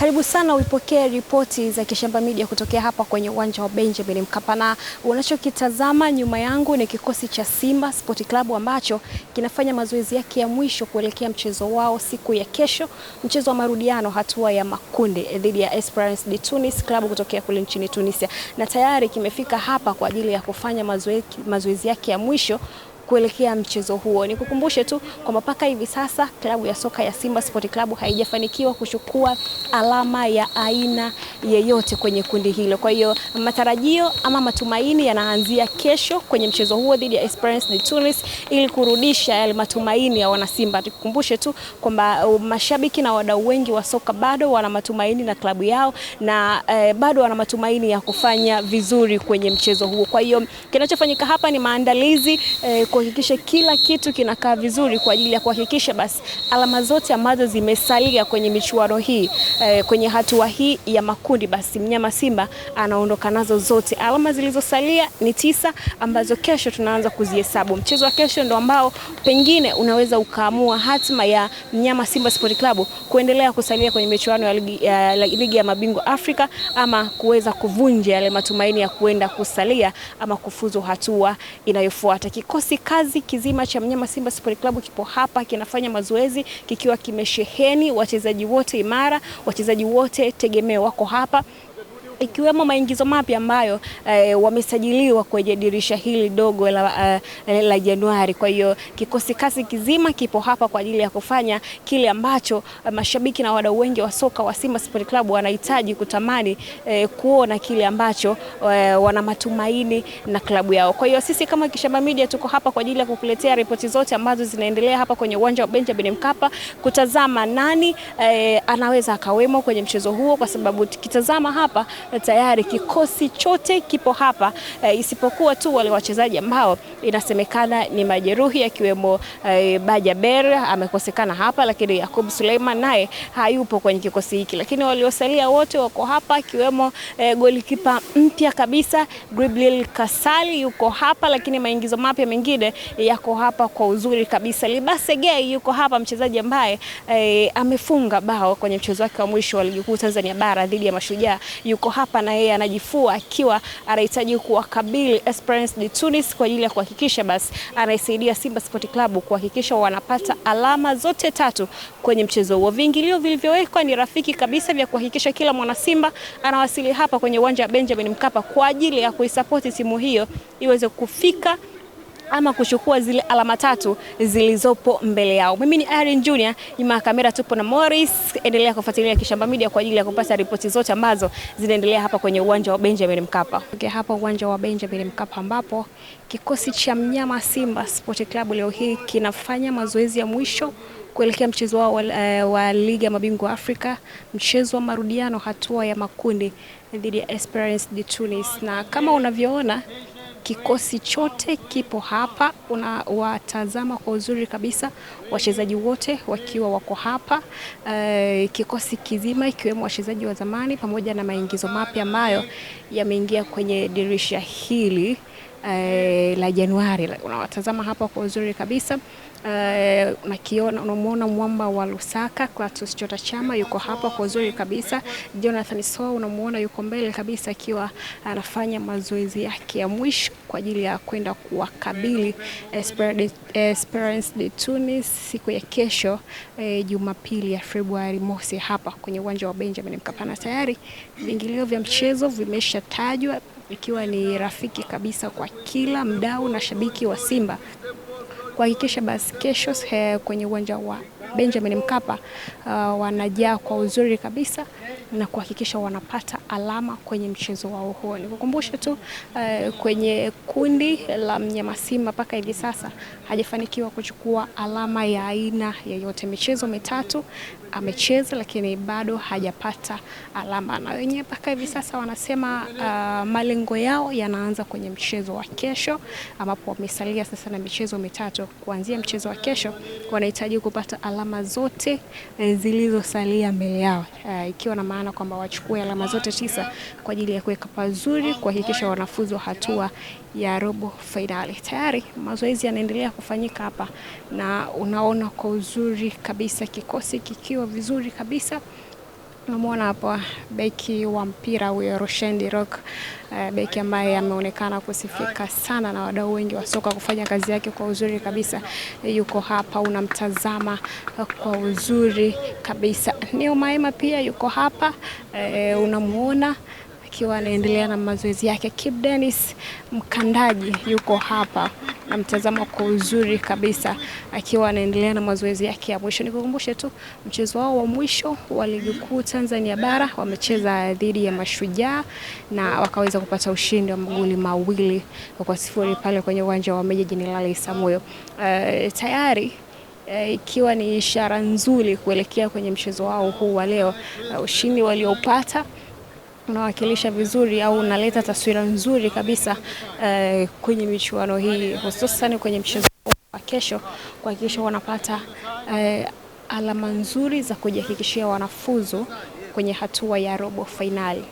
Karibu sana uipokee ripoti za Kishamba Media kutokea hapa kwenye uwanja wa Benjamin Mkapa, na unachokitazama nyuma yangu ni kikosi cha Simba Sport Club ambacho kinafanya mazoezi yake ya mwisho kuelekea mchezo wao siku ya kesho, mchezo wa marudiano hatua ya makundi dhidi ya Esperance de Tunis Club kutokea kule nchini Tunisia, na tayari kimefika hapa kwa ajili ya kufanya mazoezi yake ya mwisho kuelekea mchezo huo. Nikukumbushe tu kwamba mpaka hivi sasa klabu ya soka ya Simba Sport Club haijafanikiwa kuchukua alama ya aina yeyote kwenye kundi hilo. Kwa hiyo matarajio ama matumaini yanaanzia kesho kwenye mchezo huo dhidi ya Esperance de Tunis ili kurudisha yale matumaini ya wana Simba. Nikukumbushe tu kwamba mashabiki na wadau wengi wa soka bado wana matumaini na klabu yao na bado wana matumaini ya kufanya vizuri kwenye mchezo huo. Kwa hiyo kinachofanyika hapa ni maandalizi kuhakikisha kila kitu kinakaa vizuri kwa ajili ya kuhakikisha basi alama zote ambazo zimesalia kwenye michuano hii kwenye hatua hii ya makundi, basi mnyama Simba anaondoka nazo zote. Alama zilizosalia ni 9 ambazo kesho tunaanza kuzihesabu. Mchezo wa kesho ndo ambao pengine unaweza ukaamua hatima ya mnyama Simba Sport Club kuendelea kusalia kwenye michuano ya ligi ya mabingwa Afrika ama kuweza kuvunja yale matumaini ya kuenda kusalia ama kufuzu hatua inayofuata. Kikosi kazi kizima cha mnyama Simba Sport Club kipo hapa kinafanya mazoezi kikiwa kimesheheni wachezaji wote imara, wachezaji wote tegemeo wako hapa, ikiwemo maingizo mapya ambayo wamesajiliwa kwenye dirisha hili dogo la Januari. Kwa hiyo kikosi kazi kizima kipo hapa kwa ajili ya kufanya kile ambacho mashabiki na wadau wengi wa soka wa Simba Sport Club wanahitaji kutamani kuona kile ambacho wana matumaini na klabu yao. Kwa hiyo sisi kama Kishamba Media tuko hapa kwa ajili ya kukuletea ripoti zote ambazo zinaendelea hapa kwenye uwanja wa Benjamin Mkapa, kutazama nani anaweza akawemo kwenye mchezo huo, kwa sababu tukitazama hapa tayari kikosi chote kipo hapa isipokuwa tu wale wachezaji ambao inasemekana ni majeruhi, akiwemo Bajaber amekosekana hapa, lakini Yakub Suleiman naye hayupo kwenye kikosi hiki. Lakini waliosalia wote wako hapa, akiwemo golikipa mpya kabisa Griblil Kasali yuko hapa, lakini maingizo mapya mengine yako hapa kwa uzuri kabisa. Libase Gay yuko hapa, mchezaji ambaye amefunga bao kwenye mchezo wake wa mwisho wa ligi kuu Tanzania bara dhidi ya Mashujaa, yuko hapa na yeye anajifua akiwa anahitaji kuwakabili Esperance de Tunis kwa ajili ya kuhakikisha basi anaisaidia Simba Sport Club kuhakikisha wanapata alama zote 3 kwenye mchezo huo. Viingilio vilivyowekwa ni rafiki kabisa vya kuhakikisha kila mwana Simba anawasili hapa kwenye uwanja wa Benjamin Mkapa kwa ajili ya kuisupport timu hiyo iweze kufika ama kuchukua zile alama 3 zilizopo mbele yao. Mimi ni Irene Junior, nyuma ya kamera tupo na Morris. Endelea kufuatilia Kishamba Media kwa ajili ya kupata ripoti zote ambazo zinaendelea hapa kwenye uwanja wa Benjamin Mkapa. Hapa uwanja wa Benjamin Mkapa ambapo kikosi cha mnyama Simba Sport Club leo hii kinafanya mazoezi ya mwisho kuelekea mchezo wao wa ligi ya mabingwa Afrika, mchezo wa marudiano hatua ya makundi dhidi ya Esperance de Tunis. Na kama unavyoona kikosi chote kipo hapa, unawatazama kwa uzuri kabisa wachezaji wote wakiwa wako hapa, kikosi kizima ikiwemo wachezaji wa zamani pamoja na maingizo mapya ambayo yameingia kwenye dirisha hili la Januari. Unawatazama hapa kwa uzuri kabisa. Unamuona mwamba wa Lusaka Clatous Chota Chama yuko hapa kwa uzuri kabisa. Jonathan Soa unamuona yuko mbele kabisa akiwa anafanya mazoezi yake ya mwisho kwa ajili ya kwenda kuwakabili Esperance de Tunis siku ya kesho, Jumapili ya Februari mosi hapa kwenye uwanja wa Benjamin Mkapa. Na tayari viingilio vya mchezo vimeshatajwa ikiwa ni rafiki kabisa kwa kila mdau na shabiki wa Simba kuhakikisha basi kesho kwenye uwanja wa Benjamin Mkapa wanajaa kwa uzuri kabisa na kuhakikisha wanapata alama kwenye mchezo wao huo. Nikukumbushe tu kwenye kundi la mnyama Simba mpaka hivi sasa hajafanikiwa kuchukua alama ya aina yoyote. Michezo 3 amecheza lakini bado hajapata alama, na wenyewe mpaka hivi sasa wanasema malengo yao yanaanza kwenye mchezo wa kesho ambapo wamesalia sasa na michezo 3. Kuanzia mchezo wa kesho wanahitaji kupata alama zote zilizosalia mbele yao, ikiwa na maana kwamba wachukue alama zote 9 kwa ajili ya kuweka pazuri kuhakikisha wanafuzu hatua ya robo finali. Tayari mazoezi yanaendelea kufanyika hapa na unaona kwa uzuri kabisa kikosi kikiwa vizuri kabisa Unamwona hapo beki wa mpira huyo Roshan De Reuck, beki ambaye ameonekana kusifika sana na wadau wengi wa soka kufanya kazi yake kwa uzuri kabisa. Yuko hapa unamtazama kwa uzuri kabisa. Neo Maema pia yuko hapa, unamuona akiwa anaendelea na mazoezi yake. Kibu Denis mkandaji yuko hapa na mtazamo kwa uzuri kabisa akiwa anaendelea na mazoezi yake ya mwisho. Nikukumbushe tu mchezo wao wa mwisho wa ligi kuu Tanzania bara wamecheza dhidi ya Mashujaa na wakaweza kupata ushindi wa magoli 2-0 pale kwenye uwanja wa Meja Jenerali Isamuhyo. Tayari ikiwa ni ishara nzuri kuelekea kwenye mchezo wao huu wa leo. Ushindi waliopata unawakilisha vizuri au unaleta taswira nzuri kabisa kwenye michuano hii, hususan kwenye mchezo wa kesho, kuhakikisha wanapata alama nzuri za kujihakikishia wanafuzu kwenye hatua ya robo finali.